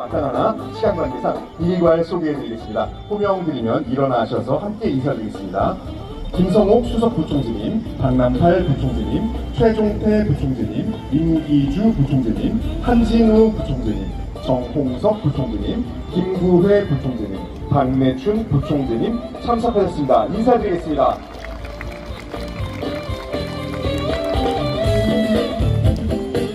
하나하나 시간 관계상 일괄 소개해드리겠습니다. 호명드리면 일어나셔서 함께 인사드리겠습니다. 김성옥 수석부총재님, 박남팔 부총재님, 최종태 부총재님, 임기주 부총재님, 한진우 부총재님, 정홍석 부총재님, 김구회 부총재님, 박내춘 부총재님 참석하셨습니다. 인사드리겠습니다.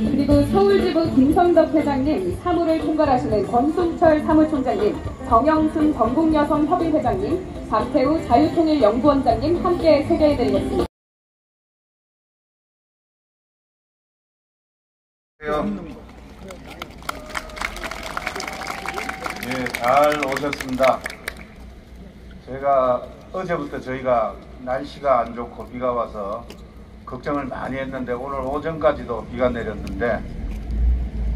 그리고 서울지부 김성덕 회장님, 사무를 총괄하시는 권순철 사무총장님, 정영순 전국여성협의회장님, 박태우 자유통일연구원장님 함께 소개해드리겠습니다. 예, 잘 오셨습니다. 제가 어제부터 저희가 날씨가 안 좋고 비가 와서 걱정을 많이 했는데 오늘 오전까지도 비가 내렸는데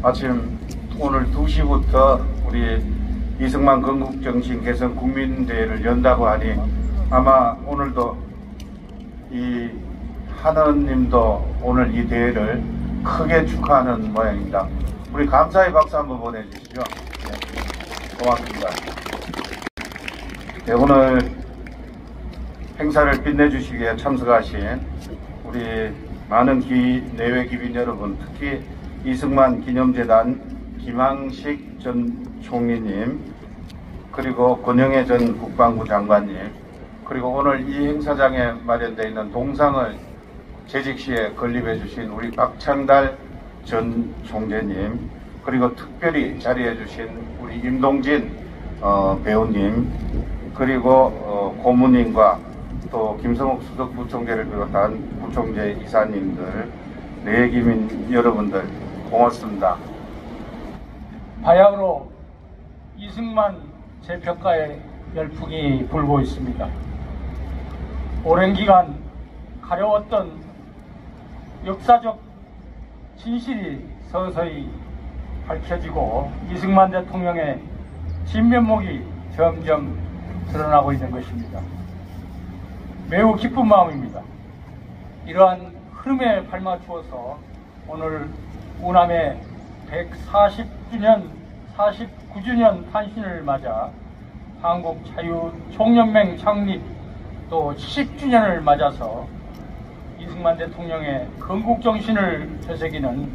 아침 오늘 2시부터 우리 이승만 건국정신 개선 국민대회를 연다고 하니 아마 오늘도 이 하느님도 오늘 이 대회를 크게 축하하는 모양입니다. 우리 감사의 박수 한번 보내주시죠. 네, 고맙습니다. 네, 오늘 행사를 빛내주시기 위해 참석하신 우리 많은 내외 기빈 여러분, 특히 이승만 기념재단 김항식 전 총리님, 그리고 권영애 전 국방부 장관님, 그리고 오늘 이 행사장에 마련되어 있는 동상을 재직 시에 건립해 주신 우리 박창달 전 총재님, 그리고 특별히 자리해 주신 우리 임동진 배우님, 그리고 고문님과 또 김성옥 수석 부총재를 비롯한 부총재 이사님들, 내기민 여러분들 고맙습니다. 바야흐로 이승만 재평가의 열풍이 불고 있습니다. 오랜 기간 가려웠던 역사적 진실이 서서히 밝혀지고 이승만 대통령의 진면목이 점점 드러나고 있는 것입니다. 매우 기쁜 마음입니다. 이러한 흐름에 발맞추어서 오늘 우남의 49주년 탄신을 맞아 한국자유총연맹 창립 또 70주년을 맞아서 이승만 대통령의 건국정신을 되새기는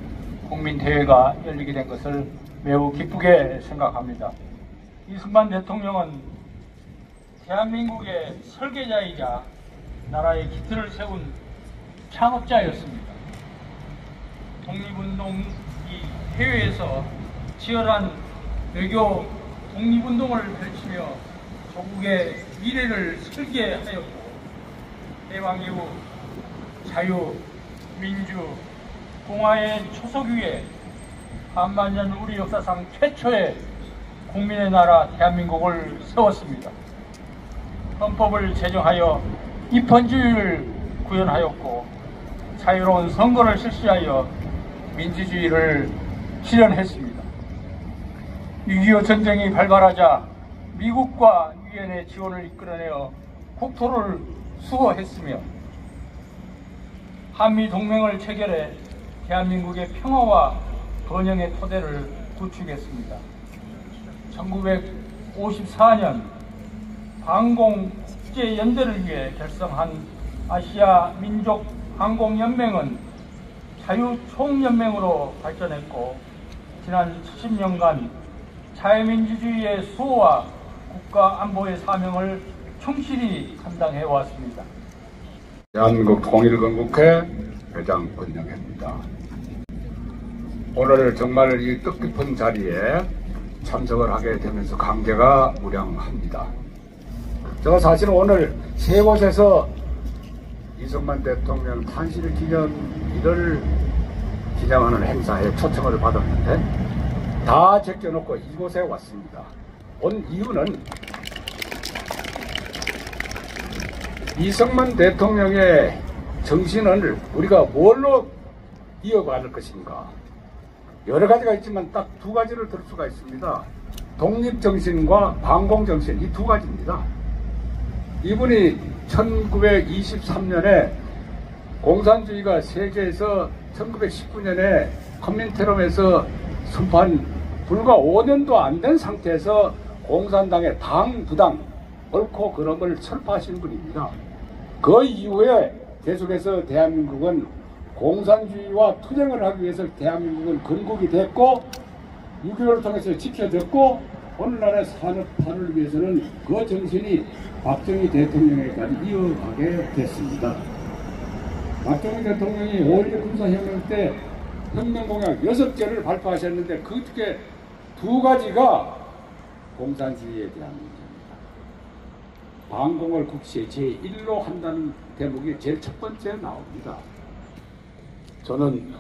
국민대회가 열리게 된 것을 매우 기쁘게 생각합니다. 이승만 대통령은 대한민국의 설계자이자 나라의 기틀을 세운 창업자였습니다. 독립운동이 해외에서 치열한 외교 독립운동을 펼치며 조국의 미래를 설계하였고 해방 이후 자유, 민주, 공화의 초석 위에 반만년 우리 역사상 최초의 국민의 나라 대한민국을 세웠습니다. 헌법을 제정하여 입헌주의를 구현하였고 자유로운 선거를 실시하여 민주주의를 실현했습니다. 6.25 전쟁이 발발하자 미국과 유엔의 지원을 이끌어내어 국토를 수호했으며 한미동맹을 체결해 대한민국의 평화와 번영의 토대를 구축했습니다. 1954년 항공국제연대를 위해 결성한 아시아 민족 항공연맹은 자유총연맹으로 발전했고 지난 70년간 자유민주주의의 수호와 국가안보의 사명을 충실히 감당해 왔습니다. 대한민국 통일건국회 회장 권영혜입니다. 오늘 정말 이 뜻깊은 자리에 참석을 하게 되면서 감개가 무량합니다. 제가 사실은 오늘 세 곳에서 이승만 대통령 탄신 기념일을 기념하는 행사에 초청을 받았는데 다 제껴놓고 이곳에 왔습니다. 온 이유는 이승만 대통령의 정신을 우리가 뭘로 이어갈 것인가. 여러 가지가 있지만 딱 두 가지를 들 수가 있습니다. 독립정신과 반공정신, 이 두 가지입니다. 이분이 1923년에 공산주의가 세계에서 1919년에 커민테럼에서 선포한 불과 5년도 안 된 상태에서 공산당의 당, 부당, 옳고 그름을 철파하신 분입니다. 그 이후에 계속해서 대한민국은 공산주의와 투쟁을 하기 위해서 대한민국은 건국이 됐고 6.25를 통해서 지켜졌고 오늘날의 산업화를 위해서는 그 정신이 박정희 대통령에까지 이어가게 됐습니다. 박정희 대통령이 5.16 군사혁명 때 혁명공약 6개를 발표하셨는데 그 중에 2가지가 공산주의에 대한 문제입니다. 반공을 국시의 제1로 한다는 대목이 제일 첫 번째 나옵니다. 저는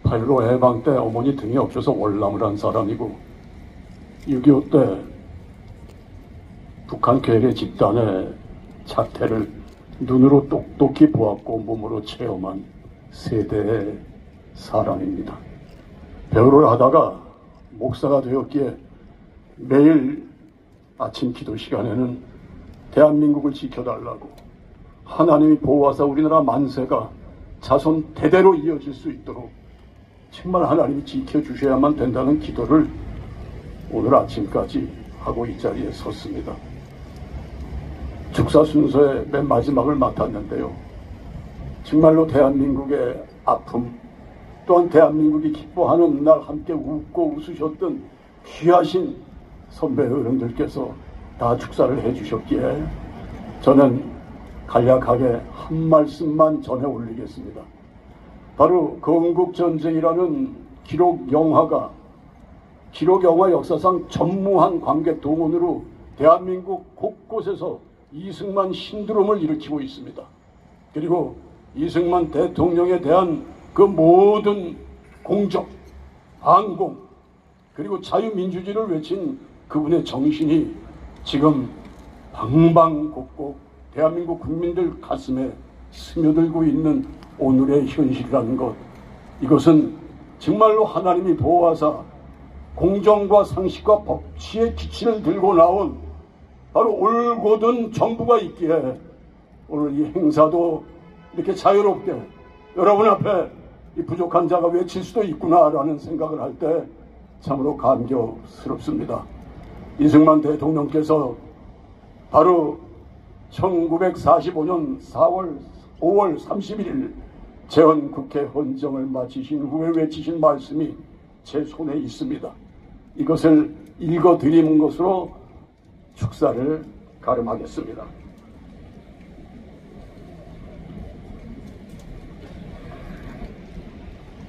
8.15 해방 때 어머니 등이 없어서 월남을 한 사람이고 6.25 때 북한 괴뢰 집단의 자태를 눈으로 똑똑히 보았고 몸으로 체험한 세대의 사람입니다. 배우를 하다가 목사가 되었기에 매일 아침 기도 시간에는 대한민국을 지켜달라고 하나님이 보호하사 우리나라 만세가 자손 대대로 이어질 수 있도록 정말 하나님이 지켜주셔야만 된다는 기도를 오늘 아침까지 하고 이 자리에 섰습니다. 축사 순서의 맨 마지막을 맡았는데요. 정말로 대한민국의 아픔 또한 대한민국이 기뻐하는 날 함께 웃고 웃으셨던 귀하신 선배 어른들께서 다 축사를 해주셨기에 저는 간략하게 한 말씀만 전해 올리겠습니다. 바로 건국전쟁이라는 기록 영화 역사상 전무한 관객 동원으로 대한민국 곳곳에서 이승만 신드롬을 일으키고 있습니다. 그리고 이승만 대통령에 대한 그 모든 공적, 반공, 그리고 자유민주주의를 외친 그분의 정신이 지금 방방곡곡 대한민국 국민들 가슴에 스며들고 있는 오늘의 현실이라는 것, 이것은 정말로 하나님이 보호하사 공정과 상식과 법치의 기치를 들고 나온 바로 올곧은 정부가 있기에 오늘 이 행사도 이렇게 자유롭게 여러분 앞에 이 부족한 자가 외칠 수도 있구나라는 생각을 할 때 참으로 감격스럽습니다. 이승만 대통령께서 바로 1945년 5월 31일 재헌국회 헌정을 마치신 후에 외치신 말씀이 제 손에 있습니다. 이것을 읽어드리는 것으로 축사를 가름하겠습니다.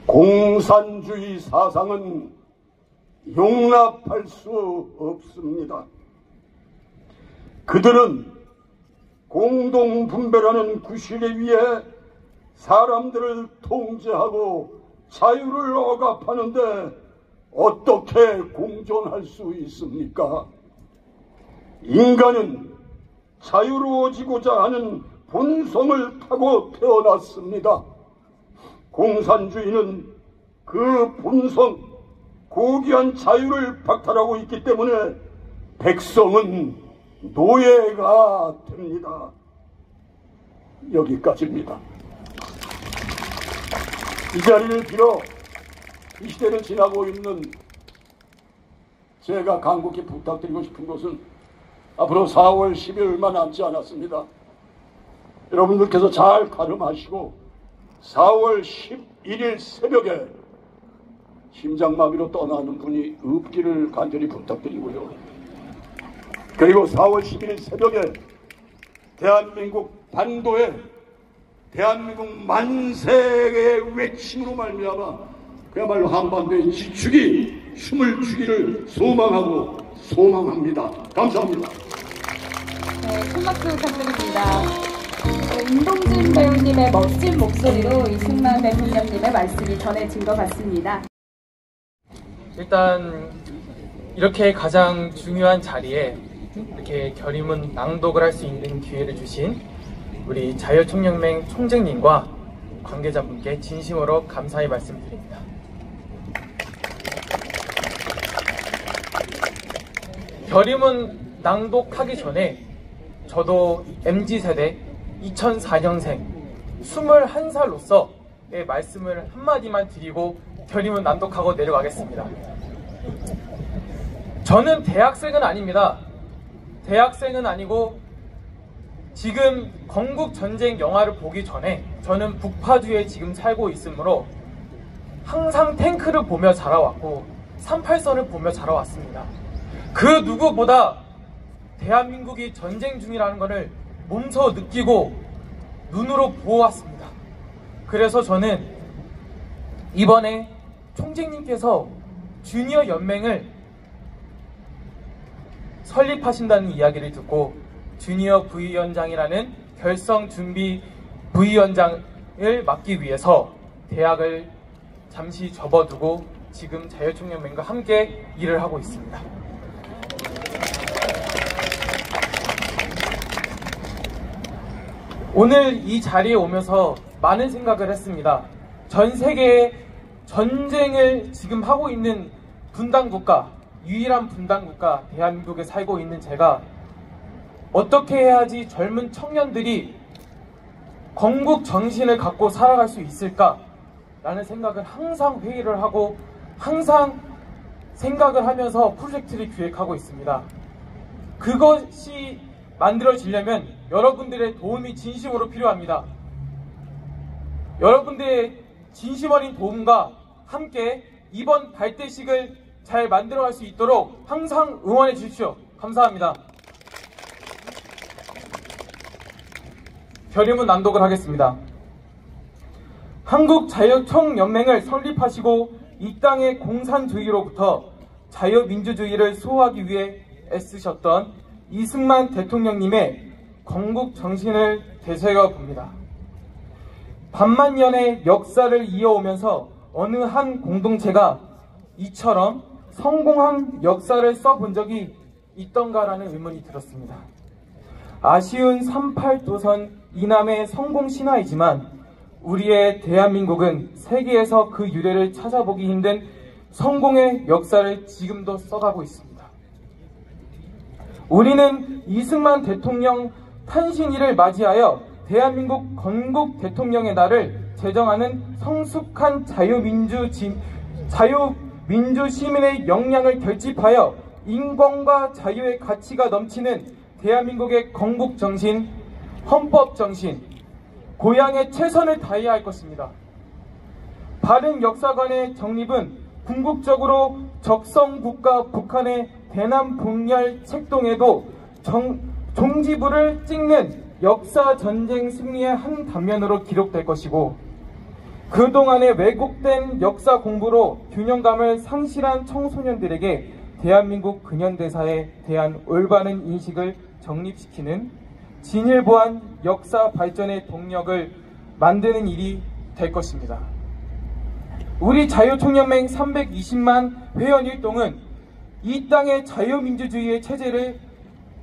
공산주의 사상은 용납할 수 없습니다. 그들은 공동분배라는 구실에 위해 사람들을 통제하고 자유를 억압하는데 어떻게 공존할 수 있습니까? 인간은 자유로워지고자 하는 본성을 타고 태어났습니다. 공산주의는 그 본성, 고귀한 자유를 박탈하고 있기 때문에 백성은 노예가 됩니다. 여기까지입니다. 이 자리를 빌어 이 시대를 지나고 있는 제가 간곡히 부탁드리고 싶은 것은 앞으로 4월 10일 얼마 남지 않았습니다. 여러분들께서 잘 가름하시고 4월 11일 새벽에 심장마비로 떠나는 분이 없기를 간절히 부탁드리고요. 그리고 4월 11일 새벽에 대한민국 반도에 대한민국 만세의 외침으로 말미암아 그야말로 한반도의 지축이 춤을 추기를 소망하고 소망합니다. 감사합니다. 네, 큰 박수 부탁드립니다. 임동진 배우님의 멋진 목소리로 이승만 대통령님의 말씀이 전해진 것 같습니다. 일단 이렇게 가장 중요한 자리에 이렇게 결의문 낭독을 할 수 있는 기회를 주신 우리 자유총연맹 총재님과 관계자분께 진심으로 감사의 말씀드립니다. 결의문 낭독하기 전에 저도 MZ세대 2004년생 21살로서 말씀을 한마디만 드리고 결의문 낭독하고 내려가겠습니다. 저는 대학생은 아닙니다. 대학생은 아니고 지금 건국전쟁 영화를 보기 전에 저는 북파주에 지금 살고 있으므로 항상 탱크를 보며 자라왔고 38선을 보며 자라왔습니다. 그 누구보다 대한민국이 전쟁 중이라는 것을 몸소 느끼고 눈으로 보았습니다. 그래서 저는 이번에 총재님께서 주니어 연맹을 설립하신다는 이야기를 듣고 주니어 부위원장이라는 결성 준비 부위원장을 맡기 위해서 대학을 잠시 접어두고 지금 자유총연맹과 함께 일을 하고 있습니다. 오늘 이 자리에 오면서 많은 생각을 했습니다. 전 세계에 전쟁을 지금 하고 있는 분단국가, 유일한 분단국가 대한민국에 살고 있는 제가 어떻게 해야지 젊은 청년들이 건국 정신을 갖고 살아갈 수 있을까? 라는 생각을 항상 회의를 하고 항상 생각을 하면서 프로젝트를 기획하고 있습니다. 그것이 만들어지려면 여러분들의 도움이 진심으로 필요합니다. 여러분들의 진심 어린 도움과 함께 이번 발대식을 잘 만들어갈 수 있도록 항상 응원해 주십시오. 감사합니다. 결의문 낭독을 하겠습니다. 한국자유총연맹을 설립하시고 이 땅의 공산주의로부터 자유민주주의를 수호하기 위해 애쓰셨던 이승만 대통령님의 건국정신을 되새겨 봅니다. 반만년의 역사를 이어오면서 어느 한 공동체가 이처럼 성공한 역사를 써본 적이 있던가라는 의문이 들었습니다. 아쉬운 38도선 이남의 성공 신화이지만 우리의 대한민국은 세계에서 그 유래를 찾아보기 힘든 성공의 역사를 지금도 써가고 있습니다. 우리는 이승만 대통령 탄신일을 맞이하여 대한민국 건국 대통령의 날을 제정하는 성숙한 자유민주 시민의 역량을 결집하여 인권과 자유의 가치가 넘치는 대한민국의 건국정신, 헌법정신, 고향에 최선을 다해야 할 것입니다. 바른 역사관의 정립은 궁극적으로 적성국가 북한의 대남분열 책동에도 종지부를 찍는 역사전쟁 승리의 한 단면으로 기록될 것이고, 그동안의 왜곡된 역사 공부로 균형감을 상실한 청소년들에게 대한민국 근현대사에 대한 올바른 인식을 정립시키는 진일보한 역사 발전의 동력을 만드는 일이 될 것입니다. 우리 자유총연맹 320만 회원 일동은 이 땅의 자유민주주의의 체제를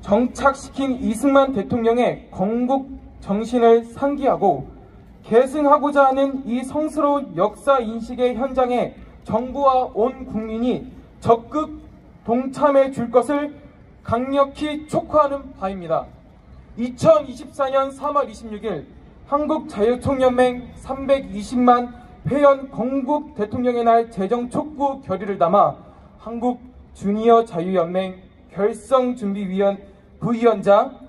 정착시킨 이승만 대통령의 건국 정신을 상기하고 계승하고자 하는 이 성스러운 역사 인식의 현장에 정부와 온 국민이 적극 동참해 줄 것을 강력히 촉구하는 바입니다. 2024년 3월 26일 한국자유총연맹 320만 회원 건국 대통령의 날 제정 촉구 결의를 담아 한국 주니어 자유연맹 결성준비위원 부위원장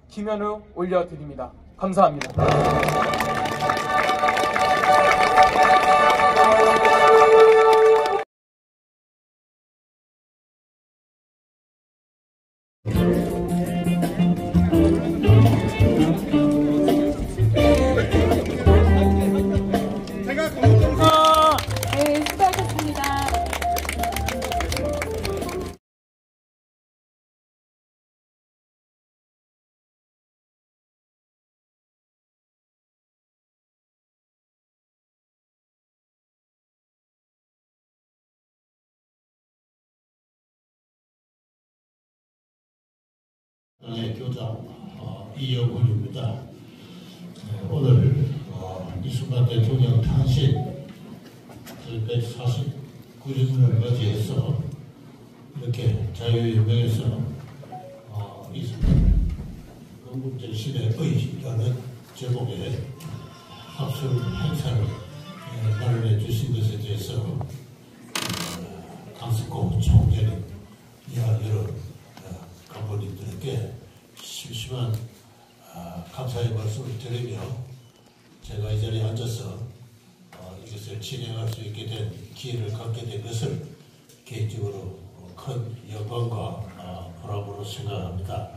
김현우 올려드립니다. 감사합니다. 네, 수고하셨습니다. 교장 이영훈입니다. 오늘 이승만 대통령 탄신 149주년을 맞이해서 이렇게 자유연맹에서 이승만 건국정신의 의지라는 제목의 합성 행사를 마련해 주신 것에 대해서 강석호 총재님, 여러 간부님들에게 심심한 감사의 말씀을 드리며 제가 이 자리에 앉아서 이것을 진행할 수 있게 된 기회를 갖게 된 것을 개인적으로 큰 영광과 보람으로 생각합니다.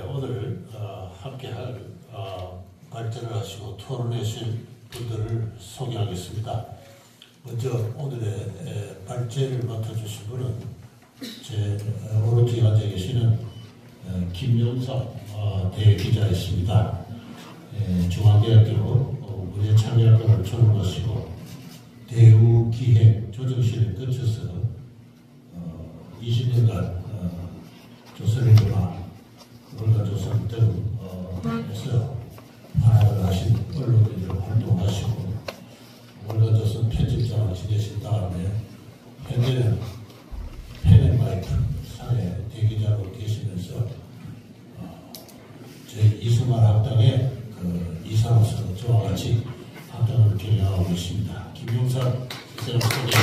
오늘 함께할 발제를 하시고 토론하실 분들을 소개하겠습니다. 먼저 오늘의 발제를 맡아주신 분은 제 오른쪽에 앉아 계시는 김용석 대기자이십니다. 중앙대학교 문예창작학과를 졸업하시고 대우기획 조정실에 거쳐서 20년간 조선일보나 월간조선 등에서 활약을 하신 언론인으로 활동하시고 월간조선 편집장을 지내신 다음에 현재는 펜앤마이크 사회 대기자로 계시면서 저희 이승만 학당의 이사로서 저와 같이 학당을 경영하고 계십니다. 김용석 선생님 소개합니다.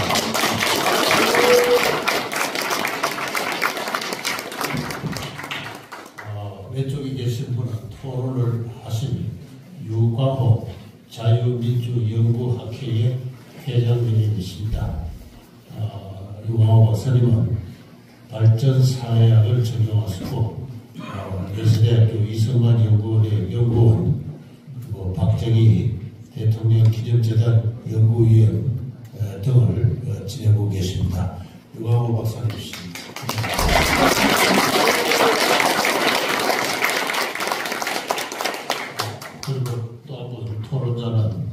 왼쪽에 계신 분은 토론을 하신 유광호 자유민주연구학회의 회장님이십니다. 유광호 박사님은 발전사회학을 전공하시고 여수대학교 이승만 연구원의 연구원, 그리고 박정희 대통령 기념재단 연구위원 등을 지내고 계십니다. 유광호 박사님이십니다. 그리고 또 한 분 토론자는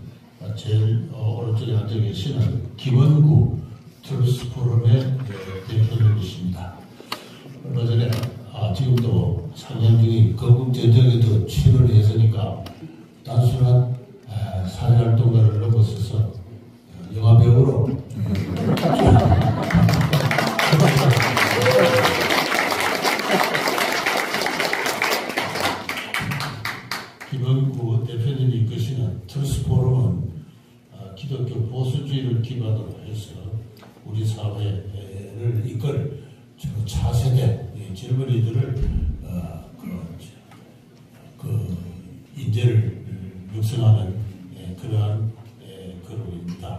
제일 오른쪽에 앉아 계시는 김원구 트루스포럼의 대표님이십니다. 얼마 전에 지금도 상영 중인 거국전쟁에도 출연을 했으니까 단순한 사회활동가를 넘어서서 영화배우로 김원구 대표님이 이끄시는 트루스포럼은 기독교 보수주의를 기반으로 해서 우리 사회를 이끌 차세대 젊은이들을 인재를 육성하는 그러한 그룹입니다.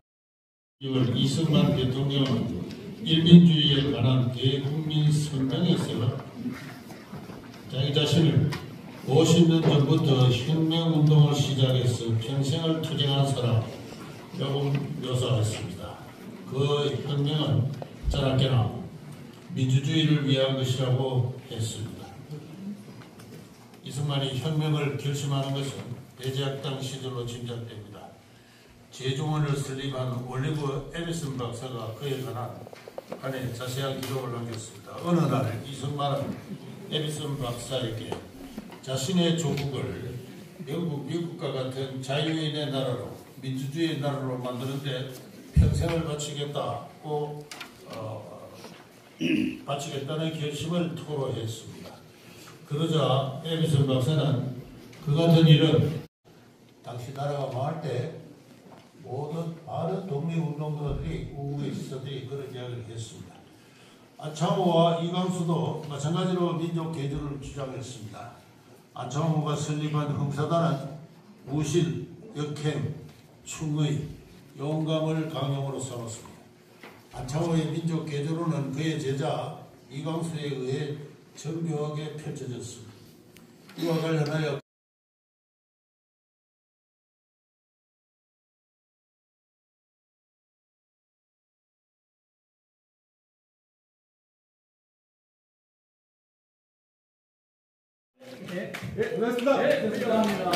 6월 이승만 대통령은 일민주의에 관한 대국민 선정에서 자기 자신을 50년 전부터 혁명운동을 시작해서 평생을 투쟁한 사람이라고 묘사했습니다. 그 혁명은 자랑게나 민주주의를 위한 것이라고 했습니다. 이승만이 혁명을 결심하는 것은 배제학당 시절로 짐작됩니다. 제주문을 설립한 올리브 에비슨 박사가 그에 관해 자세한 기록을 남겼습니다. 어느 날 이승만은 에비슨 박사에게 자신의 조국을 영국, 미국과 같은 자유인의 나라로, 민주주의의 나라로 만드는데 평생을 바치겠다고 바치겠다는 결심을 토로했습니다. 그러자 에비슨 박사는 그 같은 일은 당시 나라가 망할 때 많은 독립운동가들이 우익수사들이 그런 이야기를 했습니다. 안창호와 이광수도 마찬가지로 민족 개조를 주장했습니다. 안창호가 설립한 흥사단은 무실, 역행, 충의, 용감을 강령으로 삼았습니다. 안창호의 민족 개조론은 그의 제자 이광수에 의해 정교하게 펼쳐졌습니다. 이와 관련하여 고맙습니다. 네, 감사합니다.